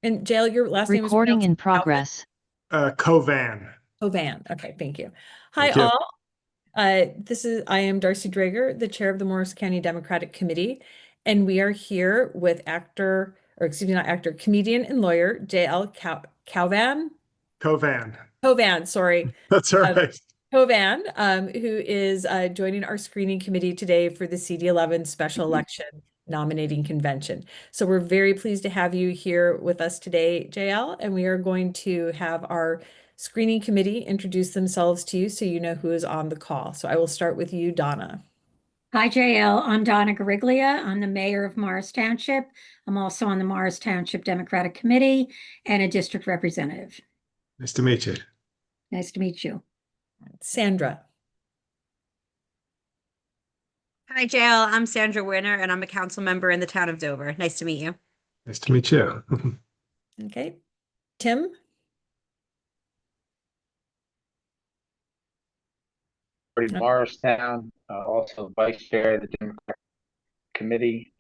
And Jael, your last name is Recording pronounced in Cauvin? progress. Covan. Cauvin. Okay, thank you. Hi, Thank you. all. I am Darcy Drager, the chair of the Morris County Democratic Committee, and we are here with actor, or excuse me, not actor, comedian and lawyer J.L. Cauvin. Covan. Cauvin, sorry. That's all Uh, right. Cauvin, who is joining our screening committee today for the CD11 special election nominating convention. So we're very pleased to have you here with us today, JL, and we are going to have our screening committee introduce themselves to you so you know who is on the call. So I will start with you, Donna. Hi, JL. I'm Donna Gariglia. I'm the mayor of Morris Township. I'm also on the Morris Township Democratic Committee and a district representative. Nice to meet you. Nice to meet you. Sandra. Hi, JL. I'm Sandra Winner, and I'm a council member in the town of Dover. Nice to meet you. Nice to meet you. Okay. Tim. Morristown, also vice chair of the Democratic Committee.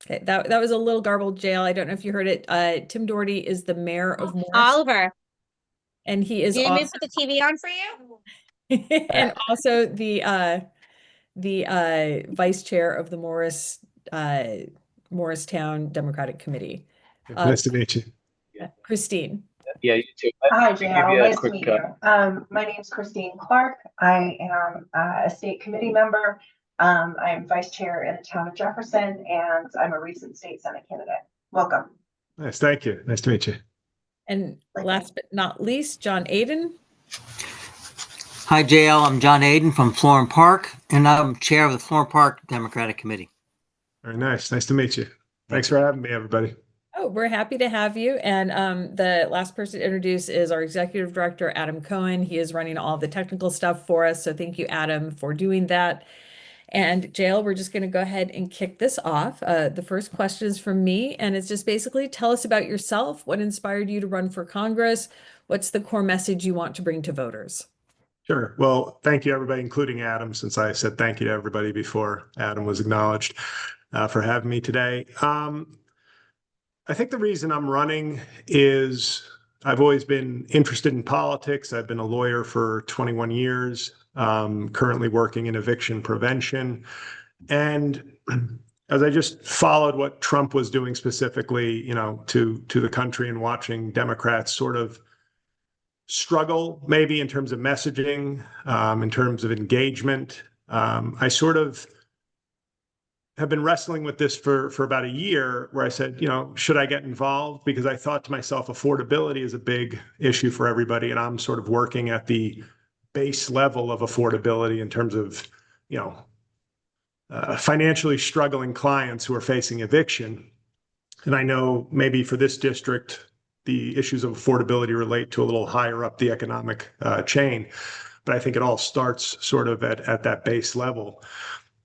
Okay, that was a little garbled, JL. I don't know if you heard it. Tim Doherty is the mayor of Morris, Oliver, and he is you need me to also put the TV on for you? and also the vice chair of the Morristown Democratic Committee. Nice to meet you. Christine. Yeah, you too. Hi, Give you JL. a Nice to quick, meet you. My name is Christine Clark. I am a state committee member. I am vice chair in the town of Jefferson, and I'm a recent state senate candidate. Welcome. Nice. Thank you. Nice to meet you. And last but not least, John Aiden. Hi, JL. I'm John Aiden from Florham Park, and I'm chair of the Florham Park Democratic Committee. Very nice. Nice to meet you. Thanks for having me, everybody. Oh, we're happy to have you. And the last person to introduce is our executive director, Adam Cohen. He is running all the technical stuff for us. So thank you, Adam, for doing that. And JL, we're just going to go ahead and kick this off. The first question is from me, and it's just basically tell us about yourself. What inspired you to run for Congress? What's the core message you want to bring to voters? Sure. Well, thank you, everybody, including Adam, since I said thank you to everybody before Adam was acknowledged for having me today. I think the reason I'm running is I've always been interested in politics. I've been a lawyer for 21 years, currently working in eviction prevention. And as I just followed what Trump was doing specifically, to the country and watching Democrats sort of struggle, maybe in terms of messaging, in terms of engagement, I sort of have been wrestling with this for about a year where I said, should I get involved? Because I thought to myself, affordability is a big issue for everybody. And I'm sort of working at the base level of affordability in terms of, financially struggling clients who are facing eviction. And I know maybe for this district, the issues of affordability relate to a little higher up the economic chain. But I think it all starts sort of at that base level.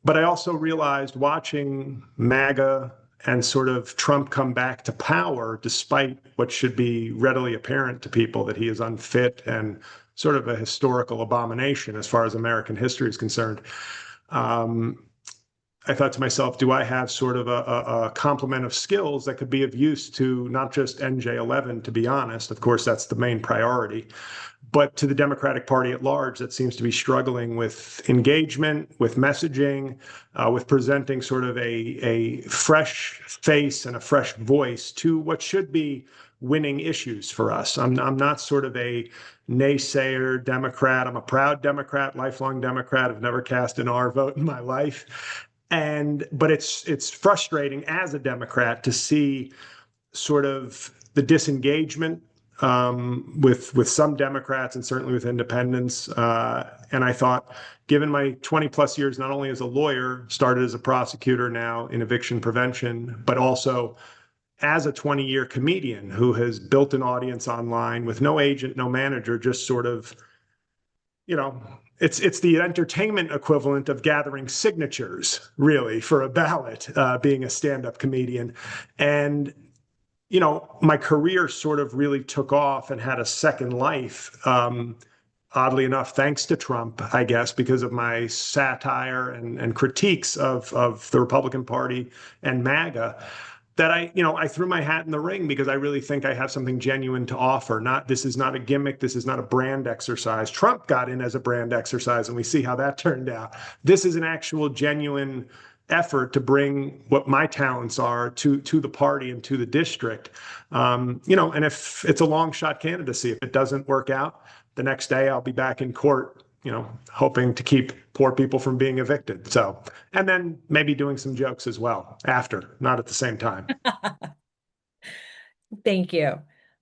But I also realized watching MAGA and sort of Trump come back to power, despite what should be readily apparent to people that he is unfit and sort of a historical abomination as far as American history is concerned. I thought to myself, do I have sort of a complement of skills that could be of use to not just NJ11, to be honest, of course, that's the main priority, but to the Democratic Party at large that seems to be struggling with engagement, with messaging, with presenting sort of a fresh face and a fresh voice to what should be winning issues for us. I'm not sort of a naysayer Democrat. I'm a proud Democrat, lifelong Democrat. I've never cast an R vote in my life. But it's frustrating as a Democrat to see sort of the disengagement with some Democrats and certainly with independents. And I thought, given my 20 plus years, not only as a lawyer, started as a prosecutor now in eviction prevention, but also as a 20-year comedian who has built an audience online with no agent, no manager, just sort of, it's the entertainment equivalent of gathering signatures, really, for a ballot, being a stand-up comedian. And my career sort of really took off and had a second life, oddly enough, thanks to Trump, I guess, because of my satire and critiques of the Republican Party and MAGA. that I threw my hat in the ring because I really think I have something genuine to offer. This is not a gimmick. This is not a brand exercise. Trump got in as a brand exercise, and we see how that turned out. This is an actual genuine effort to bring what my talents are to the party and to the district. And if it's a long shot candidacy, if it doesn't work out, the next day I'll be back in court, hoping to keep poor people from being evicted. So, and then maybe doing some jokes as well after, not at the same time. Thank you.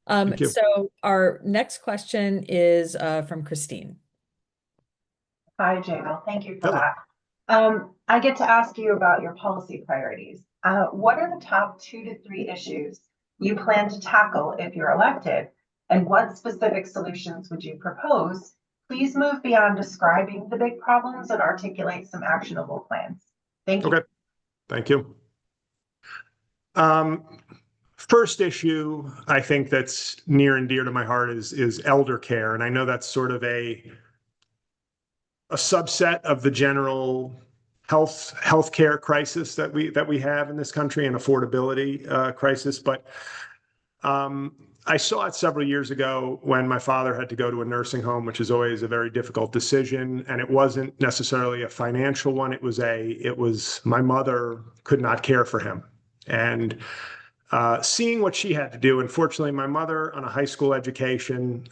Thank you. So our next question is from Christine. Hi, Jael. Thank you for Hello. that. I get to ask you about your policy priorities. What are the top 2 to 3 issues you plan to tackle if you're elected? And what specific solutions would you propose? Please move beyond describing the big problems and articulate some actionable plans. Thank you. Okay. Thank you. First issue, I think that's near and dear to my heart is elder care. And I know that's sort of a subset of the general healthcare crisis that we have in this country, and affordability crisis. But I saw it several years ago when my father had to go to a nursing home, which is always a very difficult decision. And it wasn't necessarily a financial one. It was my mother could not care for him. And seeing what she had to do, unfortunately, my mother, on a high school education,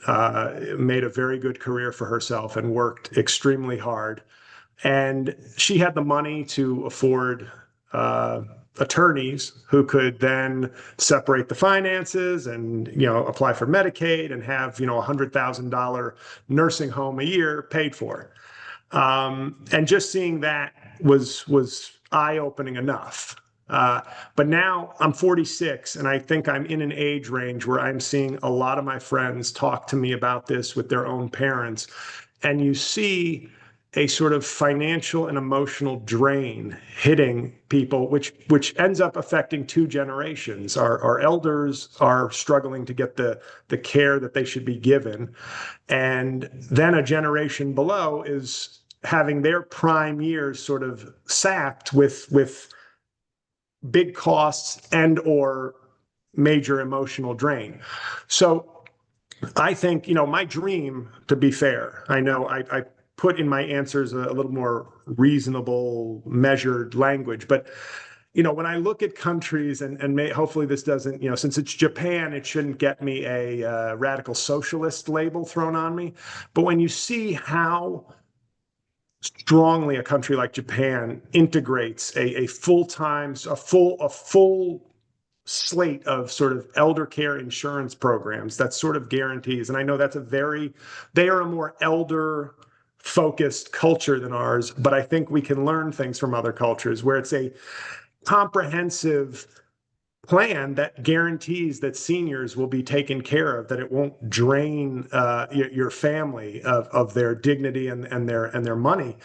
made a very good career for herself and worked extremely hard. And she had the money to afford attorneys who could then separate the finances and apply for Medicaid and have $100,000 nursing home a year paid for. And just seeing that was eye-opening enough. But now I'm 46, and I think I'm in an age range where I'm seeing a lot of my friends talk to me about this with their own parents. And you see a sort of financial and emotional drain hitting people, which ends up affecting 2 generations. Our elders are struggling to get the care that they should be given. And then a generation below is having their prime years sort of sapped with big costs and or major emotional drain. So I think, my dream, to be fair, I know I put in my answers a little more reasonable, measured language, but when I look at countries, and hopefully this doesn't, since it's Japan, it shouldn't get me a radical socialist label thrown on me. But when you see how strongly a country like Japan integrates a full slate of sort of elder care insurance programs that sort of guarantees, and I know they are a more elder focused culture than ours, but I think we can learn things from other cultures where it's a comprehensive plan that guarantees that seniors will be taken care of, that it won't drain your family of their dignity and their money.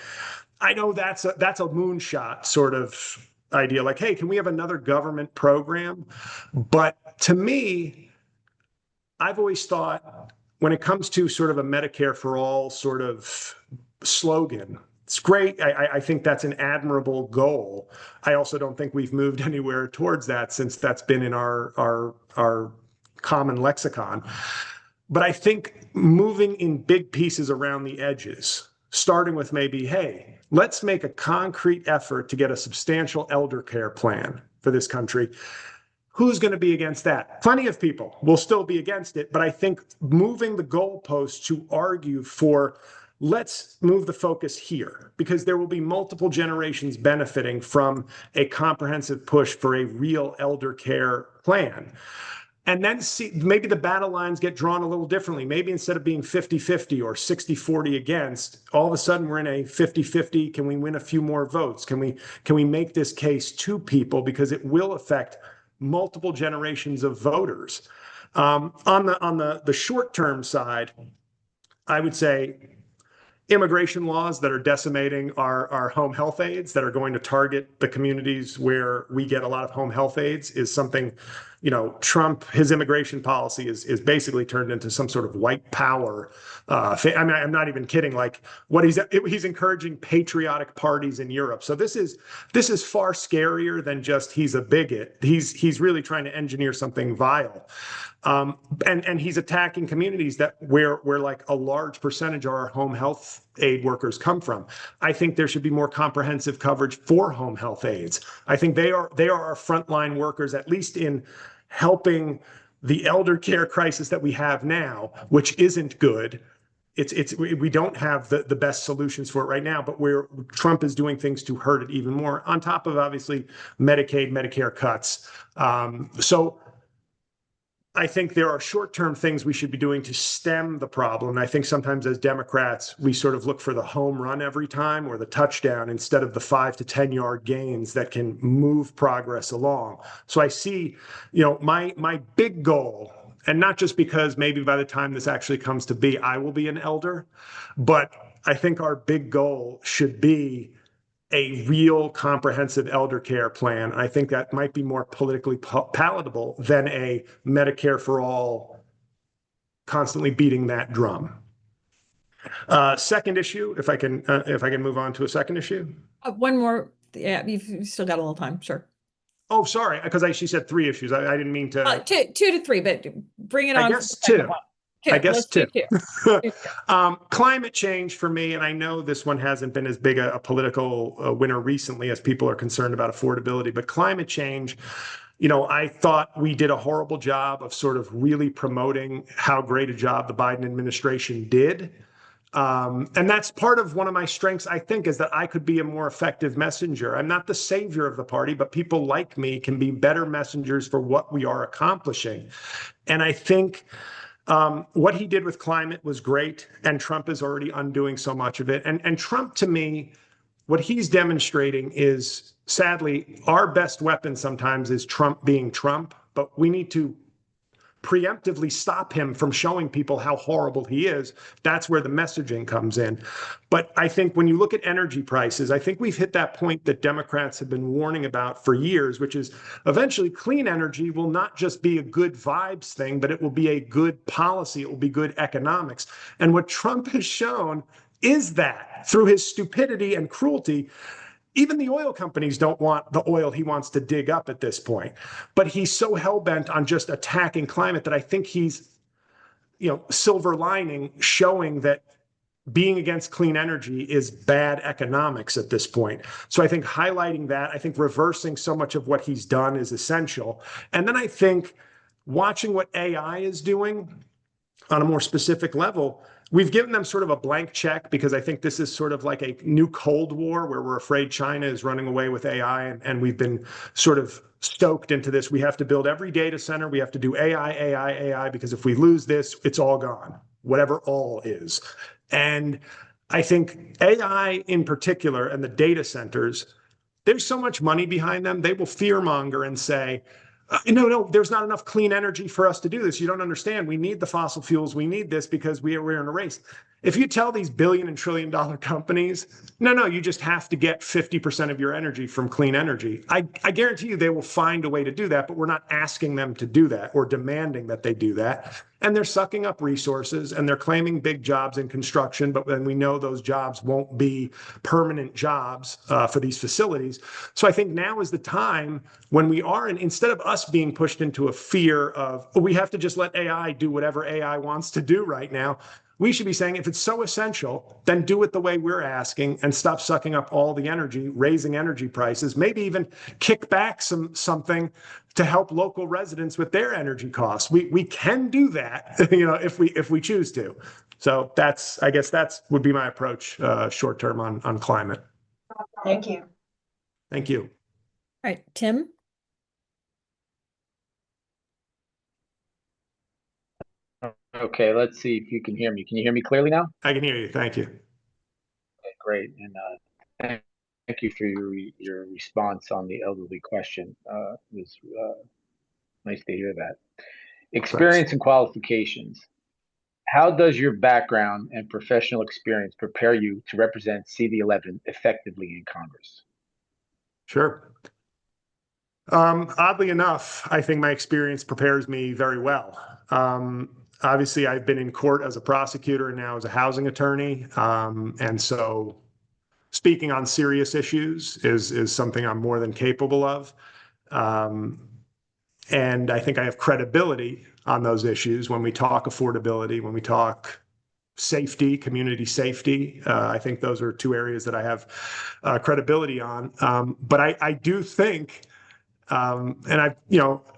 I know that's a moonshot sort of idea, like, hey, can we have another government program? But to me, I've always thought, when it comes to sort of a Medicare for all sort of slogan, it's great. I think that's an admirable goal. I also don't think we've moved anywhere towards that since that's been in our common lexicon. But I think moving in big pieces around the edges, starting with maybe, hey, let's make a concrete effort to get a substantial elder care plan for this country. Who's going to be against that? Plenty of people will still be against it, but I think moving the goalposts to argue for, let's move the focus here, because there will be multiple generations benefiting from a comprehensive push for a real elder care plan. And then see, maybe the battle lines get drawn a little differently. Maybe instead of being 50-50 or 60-40 against, all of a sudden we're in a 50-50. Can we win a few more votes? Can we make this case to people, because it will affect multiple generations of voters. On the short-term side, I would say immigration laws that are decimating our home health aides, that are going to target the communities where we get a lot of home health aides, is something Trump, his immigration policy is basically turned into some sort of white power. I mean, I'm not even kidding. Like what he's encouraging patriotic parties in Europe. So this is far scarier than just he's a bigot. He's really trying to engineer something vile. And he's attacking communities where like a large percentage of our home health aid workers come from. I think there should be more comprehensive coverage for home health aides. I think they are our frontline workers, at least in helping the elder care crisis that we have now, which isn't good. We don't have the best solutions for it right now, but Trump is doing things to hurt it even more, on top of obviously Medicaid, Medicare cuts. So I think there are short-term things we should be doing to stem the problem. And I think sometimes as Democrats, we sort of look for the home run every time or the touchdown instead of the 5 to 10 yard gains that can move progress along. So I see, my big goal, and not just because maybe by the time this actually comes to be, I will be an elder, but I think our big goal should be a real comprehensive elder care plan. I think that might be more politically palatable than a Medicare for all constantly beating that drum. Second issue, if I can move on to a second issue. One more. Yeah, you've still got a little time. Sure. Oh, sorry, because she said 3 issues. I didn't mean to. 2 to 3, but bring it on. I guess 2. I guess Let's do 2. 2. Climate change for me, and I know this one hasn't been as big a political winner recently as people are concerned about affordability, but climate change, I thought we did a horrible job of sort of really promoting how great a job the Biden administration did. And that's part of one of my strengths, I think, is that I could be a more effective messenger. I'm not the savior of the party, but people like me can be better messengers for what we are accomplishing. And I think what he did with climate was great, and Trump is already undoing so much of it. And Trump, to me, what he's demonstrating is, sadly, our best weapon sometimes is Trump being Trump, but we need to preemptively stop him from showing people how horrible he is. That's where the messaging comes in. But I think when you look at energy prices, I think we've hit that point that Democrats have been warning about for years, which is eventually clean energy will not just be a good vibes thing, but it will be a good policy. It will be good economics. And what Trump has shown is that through his stupidity and cruelty, even the oil companies don't want the oil he wants to dig up at this point. But he's so hell-bent on just attacking climate that I think he's, silver lining, showing that being against clean energy is bad economics at this point. So I think highlighting that, I think reversing so much of what he's done is essential. And then I think watching what AI is doing on a more specific level, we've given them sort of a blank check because I think this is sort of like a new Cold War where we're afraid China is running away with AI, and we've been sort of stoked into this. We have to build every data center. We have to do AI, because if we lose this, it's all gone, whatever all is. And I think AI in particular and the data centers, there's so much money behind them. They will fearmonger and say, no, there's not enough clean energy for us to do this. You don't understand. We need the fossil fuels. We need this because we're in a race. If you tell these billion and trillion dollar companies, no, you just have to get 50% of your energy from clean energy, I guarantee you they will find a way to do that, but we're not asking them to do that or demanding that they do that. And they're sucking up resources and they're claiming big jobs in construction, but then we know those jobs won't be permanent jobs for these facilities. So I think now is the time when we are, instead of us being pushed into a fear of, we have to just let AI do whatever AI wants to do right now. We should be saying, if it's so essential, then do it the way we're asking and stop sucking up all the energy, raising energy prices, maybe even kick back something to help local residents with their energy costs. We can do that, if we choose to. So I guess that would be my approach short term on climate. Thank you. Thank you. All right, Tim. Okay, let's see if you can hear me. Can you hear me clearly now? I can hear you. Thank you. Okay, great. And thank you for your response on the elderly question. It was nice to hear that. Experience and qualifications. How does your background and professional experience prepare you to represent CV11 effectively in Congress? Sure. Oddly enough, I think my experience prepares me very well. Obviously, I've been in court as a prosecutor and now as a housing attorney. And so speaking on serious issues is something I'm more than capable of. Um, and I think I have credibility on those issues when we talk affordability, when we talk safety, community safety. I think those are two areas that I have credibility on. But I do think and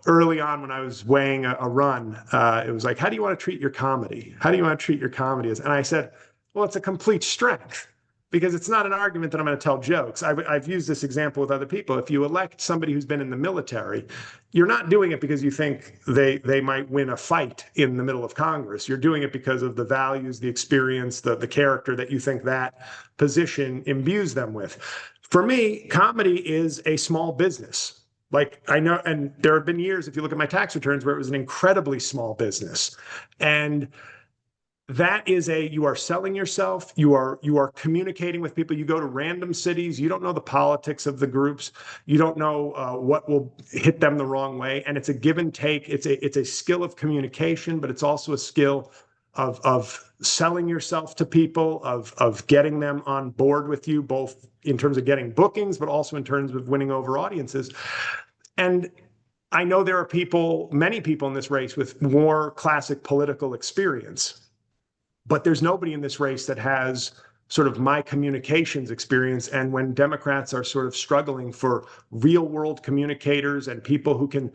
early on when I was weighing a run, it was like, how do you want to treat your comedy? How do you want to treat your comedy? And I said, well, it's a complete strength because it's not an argument that I'm going to tell jokes. I've used this example with other people. If you elect somebody who's been in the military, you're not doing it because you think they might win a fight in the middle of Congress. You're doing it because of the values, the experience, the character that you think that position imbues them with. For me, comedy is a small business. Like I know, and there have been years, if you look at my tax returns, where it was an incredibly small business. And that is you are selling yourself, you are communicating with people. You go to random cities, you don't know the politics of the groups, you don't know what will hit them the wrong way. And it's a give and take. It's a skill of communication, but it's also a skill of selling yourself to people, of getting them on board with you, both in terms of getting bookings, but also in terms of winning over audiences. And I know there are many people in this race with more classic political experience, but there's nobody in this race that has sort of my communications experience. And when Democrats are sort of struggling for real world communicators and people who can,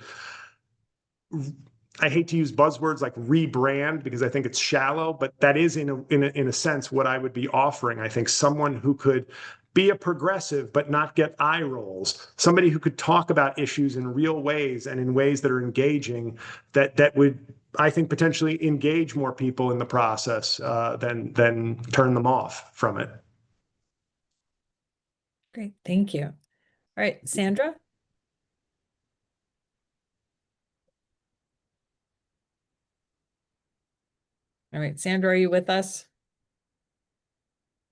I hate to use buzzwords like rebrand because I think it's shallow, but that is in a sense what I would be offering. I think someone who could be a progressive but not get eye rolls, somebody who could talk about issues in real ways and in ways that are engaging, that would, I think, potentially engage more people in the process than turn them off from it. Great, thank you. All right, Sandra? All right, Sandra, are you with us?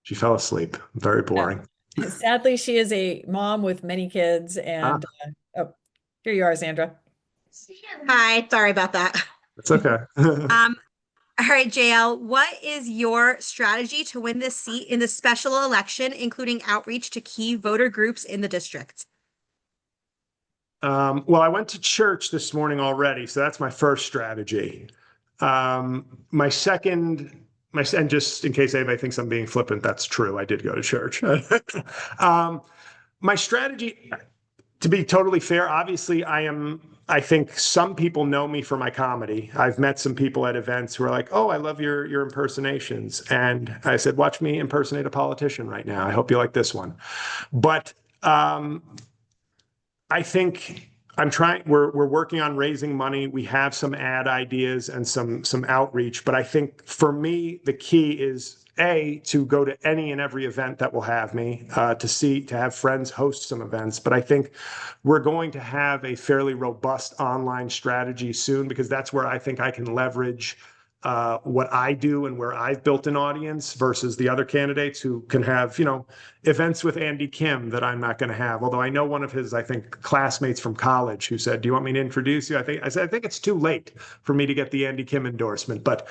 She fell asleep. Very boring. Sadly, she is a mom with many kids, and oh, here you are, Sandra. Hi, sorry about that. It's okay. All right, JL, what is your strategy to win this seat in the special election, including outreach to key voter groups in the district? Well, I went to church this morning already, so that's my first strategy. My second, and just in case anybody thinks I'm being flippant, that's true. I did go to church. My strategy, to be totally fair, obviously I think some people know me for my comedy. I've met some people at events who are like, oh, I love your impersonations. And I said, watch me impersonate a politician right now. I hope you like this one. But I think we're working on raising money. We have some ad ideas and some outreach, but I think for me, the key is to go to any and every event that will have me, to have friends host some events. But I think we're going to have a fairly robust online strategy soon because that's where I think I can leverage what I do and where I've built an audience versus the other candidates who can have, events with Andy Kim that I'm not going to have. Although I know one of his, I think, classmates from college who said, do you want me to introduce you? I said, I think it's too late for me to get the Andy Kim endorsement, but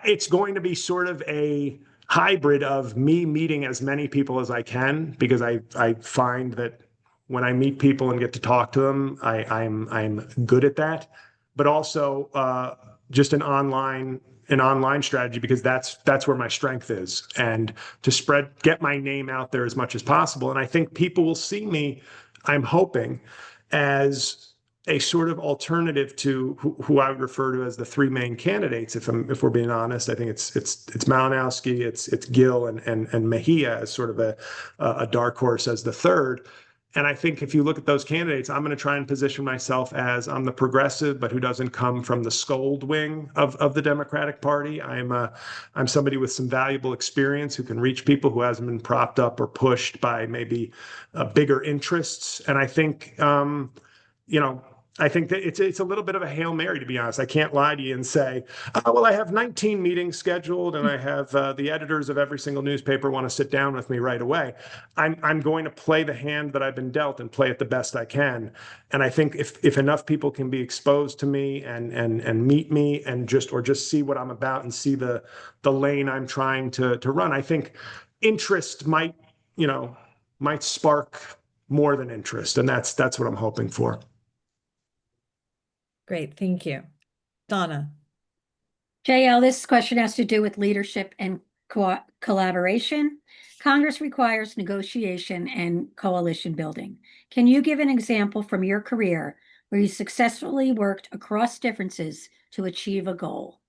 it's going to be sort of a hybrid of me meeting as many people as I can because I find that when I meet people and get to talk to them, I'm good at that, but also just an online strategy because that's where my strength is, and to get my name out there as much as possible. And I think people will see me, I'm hoping, as a sort of alternative to who I would refer to as the three main candidates. If we're being honest, I think it's Malinowski, it's Gill and Mejia as sort of a dark horse as the third. And I think if you look at those candidates, I'm going to try and position myself as I'm the progressive, but who doesn't come from the scold wing of the Democratic Party. I'm somebody with some valuable experience who can reach people who hasn't been propped up or pushed by maybe bigger interests. And I think, I think that it's a little bit of a Hail Mary, to be honest. I can't lie to you and say, oh, well, I have 19 meetings scheduled and I have the editors of every single newspaper want to sit down with me right away. I'm going to play the hand that I've been dealt and play it the best I can. And I think if enough people can be exposed to me and meet me and just see what I'm about and see the lane I'm trying to run, I think interest might spark more than interest. And that's what I'm hoping for. Great, thank you. Donna. JL, this question has to do with leadership and collaboration. Congress requires negotiation and coalition building. Can you give an example from your career where you successfully worked across differences to achieve a goal?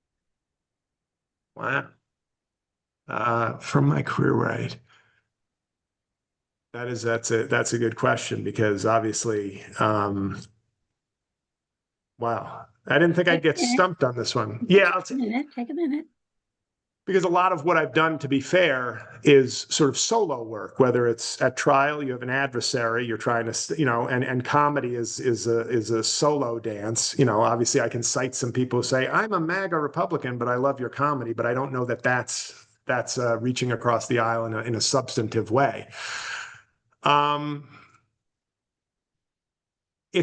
Wow. From my career, right? That's a good question because obviously, wow, I didn't think I'd get stumped on this one. Yeah, Take a minute. Because a lot of what I've done, to be fair, is sort of solo work. Whether it's at trial, you have an adversary, you're trying to, and comedy is a solo dance. Obviously, I can cite some people who say I'm a MAGA Republican, but I love your comedy, but I don't know that that's reaching across the aisle in a substantive way.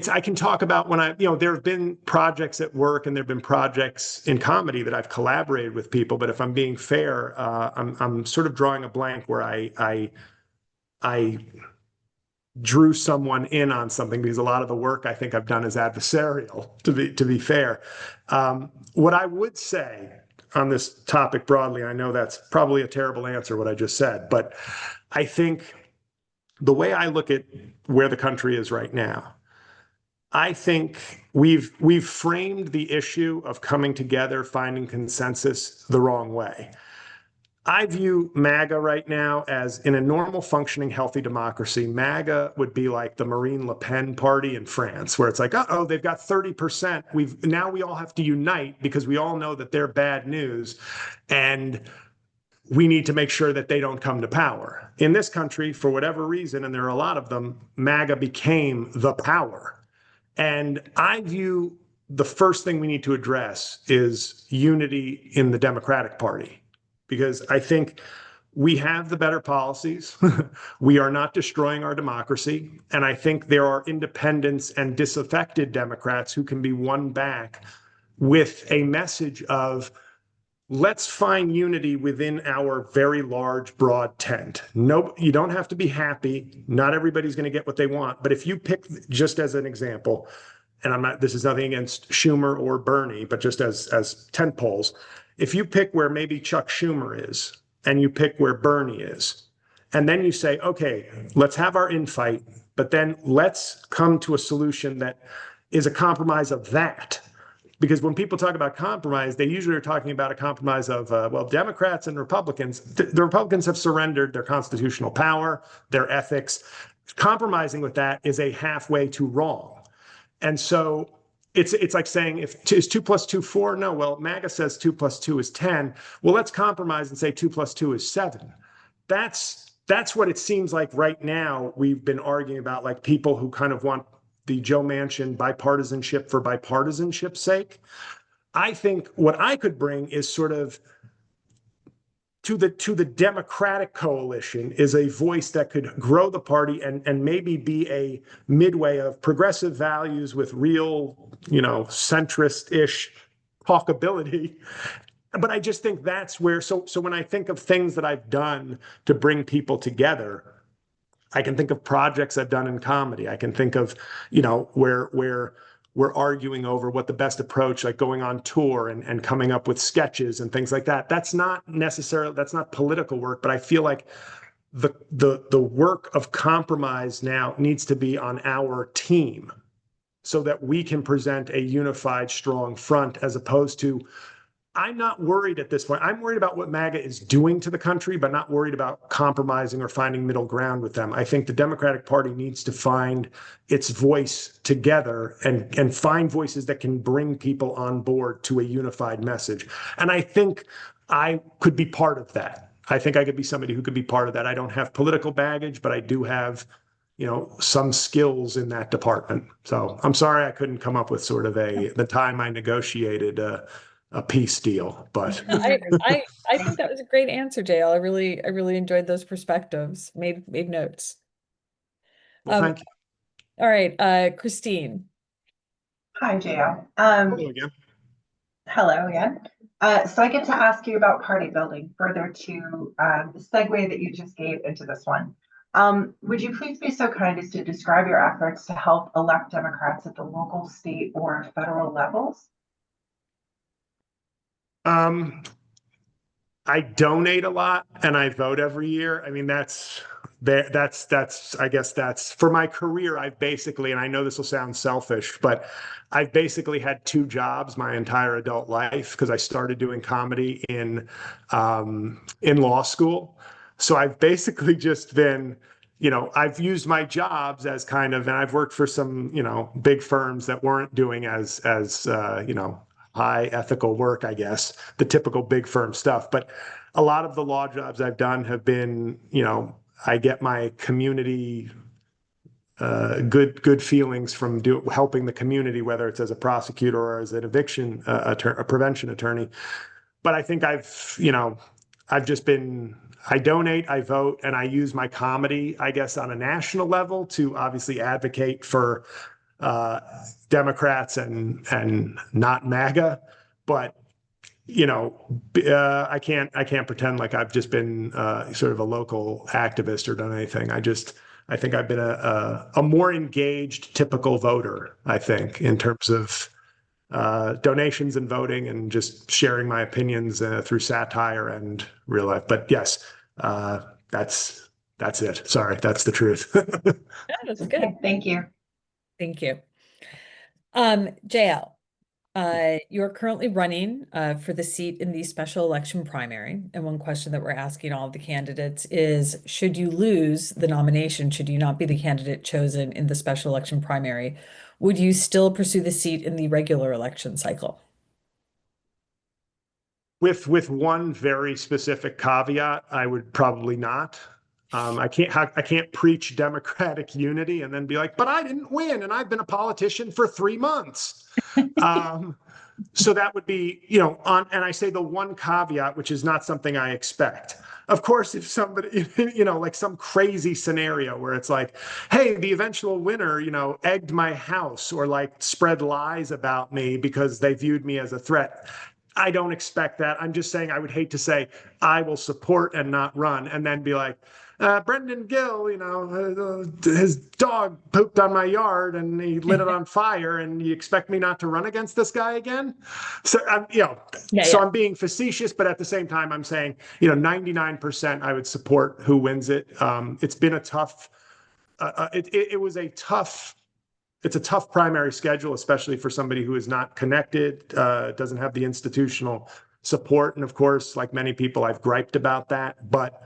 I can talk about when there have been projects at work and there have been projects in comedy that I've collaborated with people, but if I'm being fair, I'm sort of drawing a blank where I drew someone in on something because a lot of the work I think I've done is adversarial, to be fair. What I would say on this topic broadly, I know that's probably a terrible answer, what I just said, but I think the way I look at where the country is right now, I think we've framed the issue of coming together, finding consensus the wrong way. I view MAGA right now as, in a normal functioning healthy democracy, MAGA would be like the Marine Le Pen party in France, where it's like, uh-oh, they've got 30%. Now we all have to unite because we all know that they're bad news. And we need to make sure that they don't come to power. In this country, for whatever reason, and there are a lot of them, MAGA became the power. And I view the first thing we need to address is unity in the Democratic Party, because I think we have the better policies. We are not destroying our democracy. And I think there are independents and disaffected Democrats who can be won back with a message of, let's find unity within our very large, broad tent. No, you don't have to be happy. Not everybody's going to get what they want. But if you pick, just as an example, and this is nothing against Schumer or Bernie, but just as tent poles, if you pick where maybe Chuck Schumer is, and you pick where Bernie is, and then you say, okay, let's have our infight, but then let's come to a solution that is a compromise of that. Because when people talk about compromise, they usually are talking about a compromise of, Democrats and Republicans. The Republicans have surrendered their constitutional power, their ethics. Compromising with that is a halfway to wrong. And so it's like saying, is 2 + 2 4? No, well, MAGA says 2 + 2 is 10. Well, let's compromise and say 2 + 2 is 7. That's what it seems like right now we've been arguing about, like people who kind of want the Joe Manchin bipartisanship for bipartisanship's sake. I think what I could bring is sort of to the Democratic coalition is a voice that could grow the party and maybe be a midway of progressive values with real, centrist-ish talkability. But I just think that's where, so when I think of things that I've done to bring people together, I can think of projects I've done in comedy. I can think of, where we're arguing over what the best approach, like going on tour and coming up with sketches and things like that. That's not political work, but I feel like the work of compromise now needs to be on our team so that we can present a unified, strong front, as opposed to, I'm not worried at this point. I'm worried about what MAGA is doing to the country, but not worried about compromising or finding middle ground with them. I think the Democratic Party needs to find its voice together and find voices that can bring people on board to a unified message. And I think I could be part of that. I think I could be somebody who could be part of that. I don't have political baggage, but I do have some skills in that department. So I'm sorry I couldn't come up with sort of the time I negotiated a peace deal, but I think that was a great answer, JL. I really enjoyed those perspectives. Made notes. well, thank you. All right, Christine. Hi, JL. Hello again. Hello again. So I get to ask you about party building further to the segue that you just gave into this one. Would you please be so kind as to describe your efforts to help elect Democrats at the local, state, or federal levels? I donate a lot and I vote every year. I mean, that's I guess that's for my career. I've basically, and I know this will sound selfish, but I've basically had two jobs my entire adult life because I started doing comedy in law school. So I've basically just been, I've used my jobs as kind of, and I've worked for some, big firms that weren't doing as high ethical work, I guess, the typical big firm stuff. But a lot of the law jobs I've done have been, I get my community good feelings from helping the community, whether it's as a prosecutor or as an eviction a prevention attorney. But I think I've just been, I donate, I vote, and I use my comedy, I guess, on a national level to obviously advocate for Democrats and not MAGA, but I can't pretend like I've just been sort of a local activist or done anything. I think I've been a more engaged typical voter, I think, in terms of donations and voting and just sharing my opinions through satire and real life. But yes, that's it. Sorry, that's the truth. Yeah, that's good. Okay, thank you. Thank you. JL, you're currently running for the seat in the special election primary. And one question that we're asking all of the candidates is, should you lose the nomination, should you not be the candidate chosen in the special election primary, would you still pursue the seat in the regular election cycle? With one very specific caveat, I would probably not. I can't preach Democratic unity and then be like, but I didn't win and I've been a politician for 3 months. So that would be, and I say the one caveat, which is not something I expect. Of course, if somebody, like some crazy scenario where it's like, hey, the eventual winner, egged my house or like spread lies about me because they viewed me as a threat. I don't expect that. I'm just saying I would hate to say I will support and not run and then be like, Brendan Gill, his dog pooped on my yard and he lit it on fire, and you expect me not to run against this guy again? So I'm being facetious, but at the same time, I'm saying, 99% I would support who wins it. It's been a tough, it's a tough primary schedule, especially for somebody who is not connected, doesn't have the institutional support. And of course, like many people, I've griped about that, but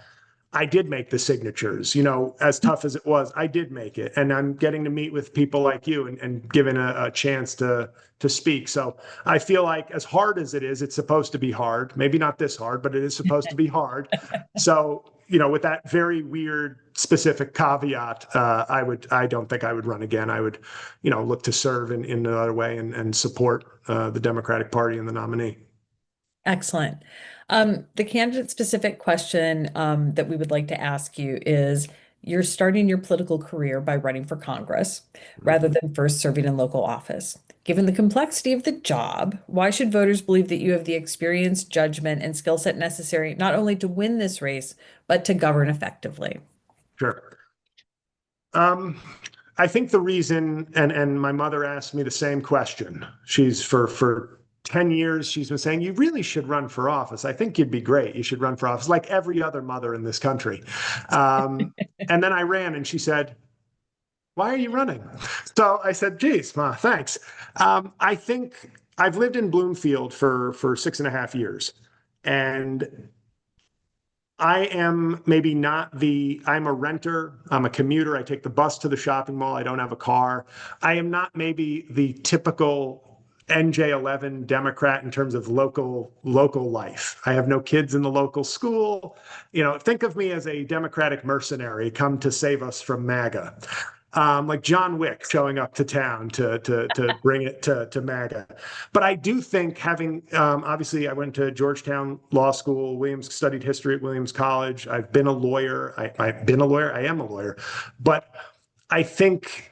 I did make the signatures, as tough as it was, I did make it. And I'm getting to meet with people like you and given a chance to speak. So I feel like as hard as it is, it's supposed to be hard, maybe not this hard, but it is supposed to be hard. So, with that very weird specific caveat, I don't think I would run again. I would, look to serve in another way and support the Democratic Party and the nominee. Excellent. The candidate-specific question that we would like to ask you is, you're starting your political career by running for Congress rather than first serving in local office. Given the complexity of the job, why should voters believe that you have the experience, judgment, and skill set necessary not only to win this race, but to govern effectively? Sure. I think the reason, and my mother asked me the same question. She's for 10 years, she's been saying, you really should run for office. I think you'd be great. You should run for office, like every other mother in this country. And then I ran and she said, why are you running? So I said, geez, Ma, thanks. I think I've lived in Bloomfield for 6.5 years. And I am maybe not I'm a renter, I'm a commuter, I take the bus to the shopping mall, I don't have a car. I am not maybe the typical NJ11 Democrat in terms of local life. I have no kids in the local school. Think of me as a Democratic mercenary come to save us from MAGA. Like John Wick showing up to town to bring it to MAGA. But I do think having, obviously I went to Georgetown Law School, studied history at Williams College. I've been a lawyer. I've been a lawyer. I am a lawyer. But I think,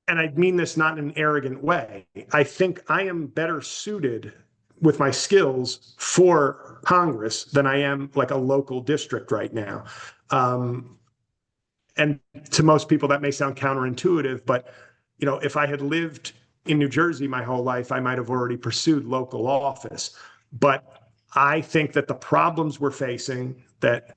and I mean this not in an arrogant way, I think I am better suited with my skills for Congress than I am like a local district right now. And to most people, that may sound counterintuitive, but if I had lived in New Jersey my whole life, I might have already pursued local office. But I think that the problems we're facing, that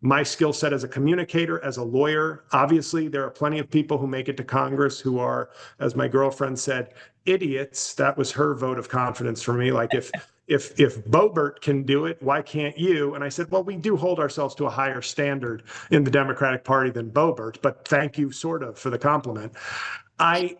my skill set as a communicator, as a lawyer, obviously there are plenty of people who make it to Congress who are, as my girlfriend said, idiots. That was her vote of confidence for me. Like if Boebert can do it, why can't you? And I said, well, we do hold ourselves to a higher standard in the Democratic Party than Boebert, but thank you sort of for the compliment. I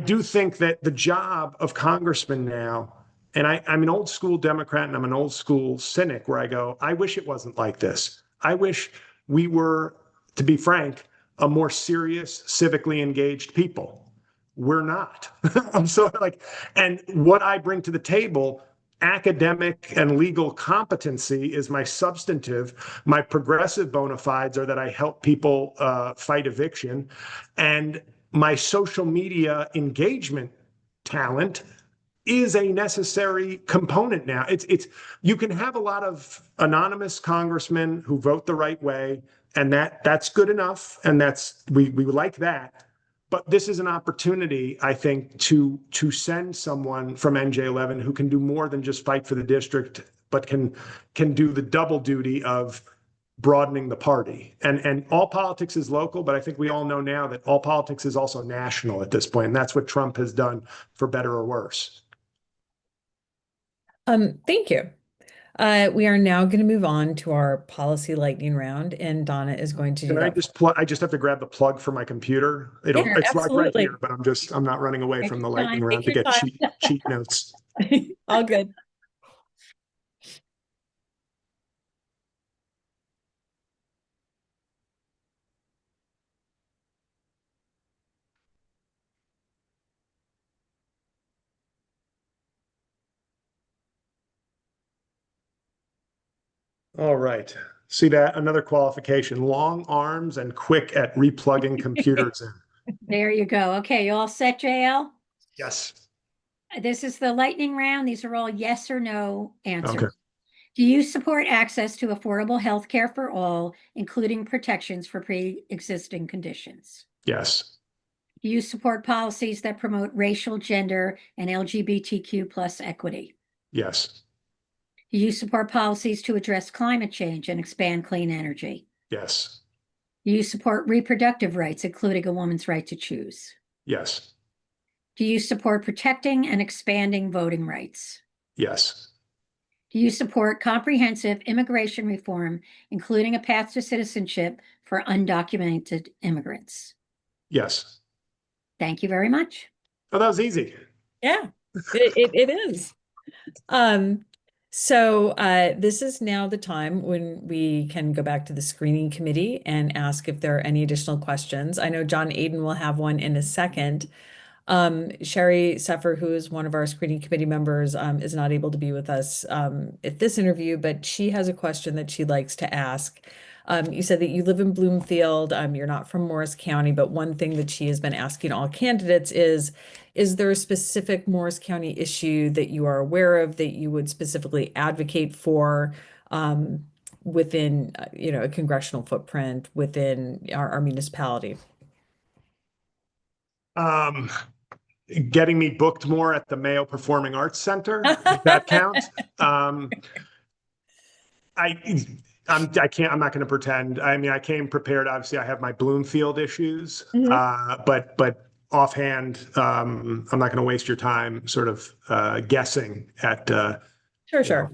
do think that the job of congressman now, and I'm an old school Democrat and I'm an old school cynic where I go, I wish it wasn't like this. I wish we were, to be frank, a more serious, civically engaged people. We're not. I'm so and what I bring to the table, academic and legal competency is my substantive. My progressive bona fides are that I help people fight eviction, and my social media engagement talent is a necessary component now. It's you can have a lot of anonymous congressmen who vote the right way, and that's good enough, and we like that. But this is an opportunity, I think, to send someone from NJ11 who can do more than just fight for the district, but can do the double duty of broadening the party. And all politics is local, but I think we all know now that all politics is also national at this point, and that's what Trump has done, for better or worse. Thank you. We are now going to move on to our policy lightning round, and Donna is going to do Can I that. just I just have to grab the plug for my computer. Yeah, It's like right absolutely. here, but I'm not running away from the Take your lightning time. round to Take your get time. cheat notes. All good. All right. See that? Another qualification: long arms and quick at replugging computers in. There you go. Okay, you all set, JL? Yes. This is the lightning round. These are all yes or no answers. Okay. Do you support access to affordable health care for all, including protections for pre-existing conditions? Yes. Do you support policies that promote racial, gender, and LGBTQ plus equity? Yes. Do you support policies to address climate change and expand clean energy? Yes. Do you support reproductive rights, including a woman's right to choose? Yes. Do you support protecting and expanding voting rights? Yes. Do you support comprehensive immigration reform, including a path to citizenship for undocumented immigrants? Yes. Thank you very much. Oh, that was easy. Yeah, it is. So this is now the time when we can go back to the screening committee and ask if there are any additional questions. I know John Aiden will have one in a second. Sherry Seffer, who is one of our screening committee members, is not able to be with us at this interview, but she has a question that she likes to ask. You said that you live in Bloomfield. You're not from Morris County, but one thing that she has been asking all candidates is there a specific Morris County issue that you are aware of that you would specifically advocate for within, a congressional footprint within our municipality? Getting me booked more at the Mayo Performing Arts Center, if that counts. I'm not going to pretend. I mean, I came prepared. Obviously, I have my Bloomfield issues, but offhand, I'm not going to waste your time sort of guessing at. Sure.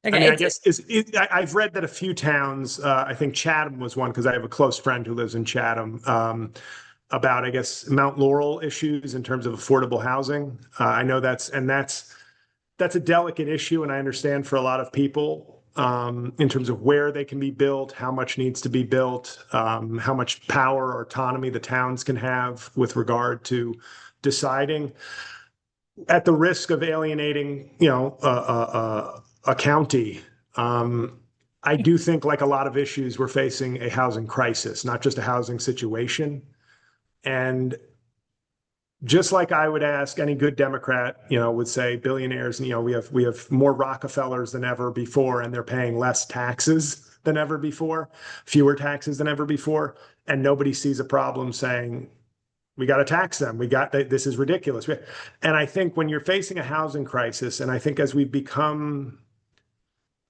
Okay, I mean, I guess I've read that a few towns. I think Chatham was one because I have a close friend who lives in Chatham. about, I guess, Mount Laurel issues in terms of affordable housing. I know that's a delicate issue, and I understand for a lot of people in terms of where they can be built, how much needs to be built, how much power or autonomy the towns can have with regard to deciding, at the risk of alienating, a county. I do think, like a lot of issues, we're facing a housing crisis, not just a housing situation. And just like I would ask any good Democrat, would say billionaires, we have more Rockefellers than ever before, and they're paying less taxes than ever before, fewer taxes than ever before, and nobody sees a problem saying, we got to tax them. This is ridiculous. And I think when you're facing a housing crisis, and I think as we've become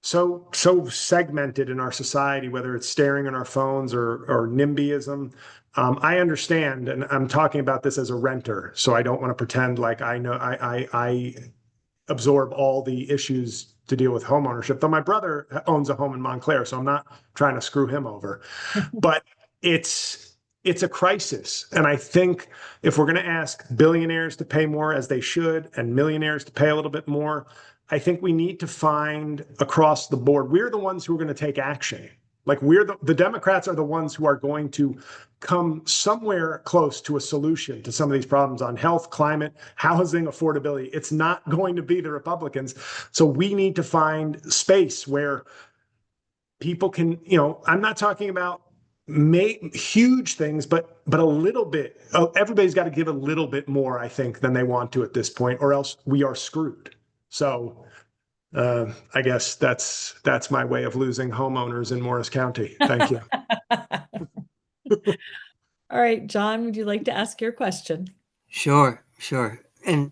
so segmented in our society, whether it's staring on our phones or NIMBYism, I understand, and I'm talking about this as a renter, so I don't want to pretend like I know I absorb all the issues to deal with home ownership. Though my brother owns a home in Montclair, so I'm not trying to screw him over. But it's a crisis, and I think if we're going to ask billionaires to pay more, as they should, and millionaires to pay a little bit more, I think we need to find across the board. We're the ones who are going to take action. Like, the Democrats are the ones who are going to come somewhere close to a solution to some of these problems on health, climate, housing, affordability. It's not going to be the Republicans. So we need to find space where people can, I'm not talking about huge things, but a little bit. Everybody's got to give a little bit more, I think, than they want to at this point, or else we are screwed. So I guess that's my way of losing homeowners in Morris County. Thank you. All right, John, would you like to ask your question? Sure. And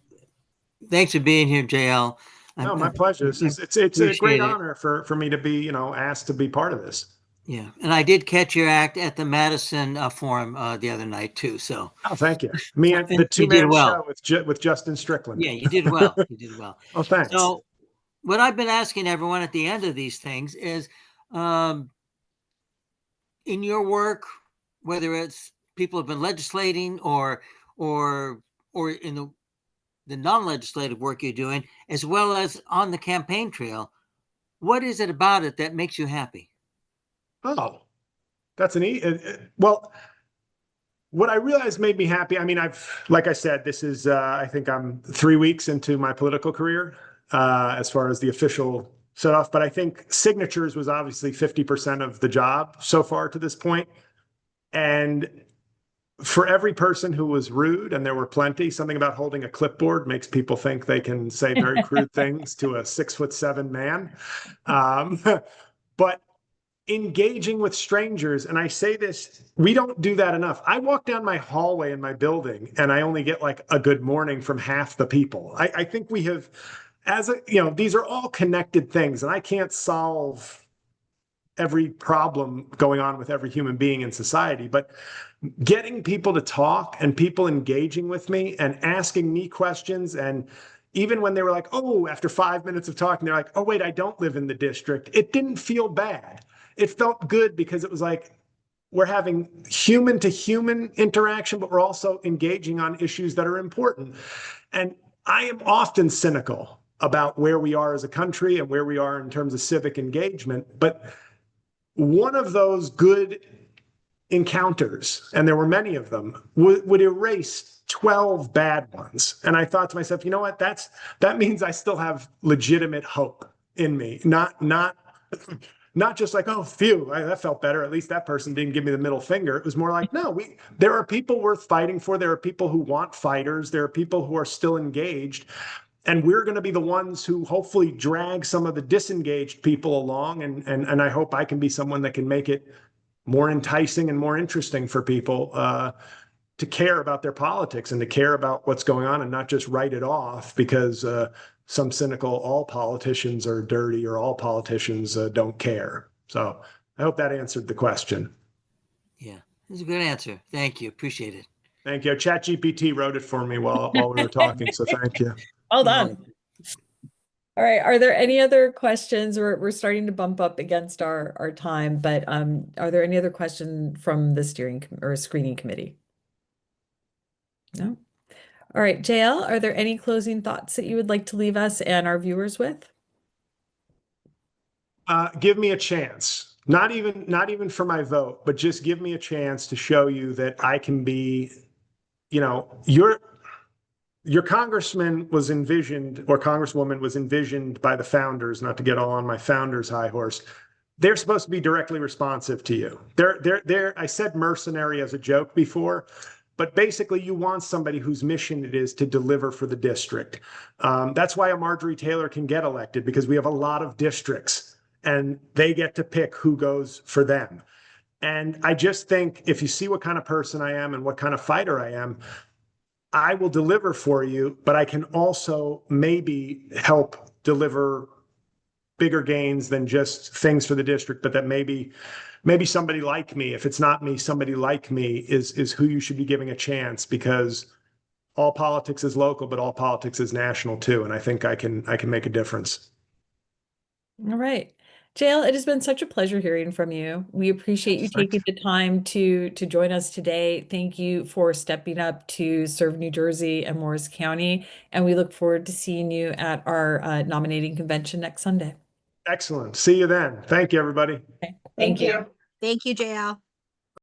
thanks for being here, JL. No, my pleasure. It's a great honor for me to be, asked to be part of this. Yeah, and I did catch your act at the Madison Forum the other night too. So, thank you. Me and the two-man show with Justin Strickland. Yeah, you did well. You did well. Oh, thanks. So, what I've been asking everyone at the end of these things is, in your work, whether it's people have been legislating or in the non-legislative work you're doing, as well as on the campaign trail, what is it about it that makes you happy? Oh, that's well, what I realized made me happy. I mean, like I said, this is, I think I'm 3 weeks into my political career, as far as the official set off, but I think signatures was obviously 50% of the job so far to this point. And for every person who was rude, and there were plenty, something about holding a clipboard makes people think they can say very crude things to a 6'7" man. But engaging with strangers, and I say this, we don't do that enough. I walk down my hallway in my building and I only get like a good morning from half the people. I think we have, these are all connected things, and I can't solve every problem going on with every human being in society, but getting people to talk and people engaging with me and asking me questions, and even when they were like, oh, after 5 minutes of talking, they're like, oh, wait, I don't live in the district. It didn't feel bad. It felt good because it was like, we're having human to human interaction, but we're also engaging on issues that are important. And I am often cynical about where we are as a country and where we are in terms of civic engagement. But one of those good encounters, and there were many of them, would erase 12 bad ones. And I thought to myself, you know what? That means I still have legitimate hope in me. Not just like, oh, phew, that felt better. At least that person didn't give me the middle finger. It was more like, no, there are people worth fighting for. There are people who want fighters. There are people who are still engaged. And we're going to be the ones who hopefully drag some of the disengaged people along. And I hope I can be someone that can make it more enticing and more interesting for people to care about their politics and to care about what's going on, and not just write it off because some cynical, all politicians are dirty or all politicians don't care. So I hope that answered the question. Yeah, that's a good answer. Thank you. Appreciate it. Thank you. ChatGPT wrote it for me while we were talking, so thank you. Well done. All right. Are there any other questions? We're starting to bump up against our time, but are there any other questions from the screening committee? No. All right, JL, are there any closing thoughts that you would like to leave us and our viewers with? Give me a chance. Not even for my vote, but just give me a chance to show you that I can be, your congressman was envisioned, or congresswoman was envisioned by the founders, not to get all on my founders' high horse. They're supposed to be directly responsive to you. I said mercenary as a joke before, but basically you want somebody whose mission it is to deliver for the district. That's why a Marjorie Taylor can get elected, because we have a lot of districts and they get to pick who goes for them. And I just think if you see what kind of person I am and what kind of fighter I am, I will deliver for you, but I can also maybe help deliver bigger gains than just things for the district, but that maybe somebody like me, if it's not me, somebody like me is who you should be giving a chance, because all politics is local, but all politics is national too. And I think I can make a difference. All right. JL, it has been such a pleasure hearing from you. We appreciate you taking the time to join us today. Thank you for stepping up to serve New Jersey and Morris County, and we look forward to seeing you at our nominating convention next Sunday. Excellent. See you then. Thank you, everybody. Okay. Thank you. Thank you, JL.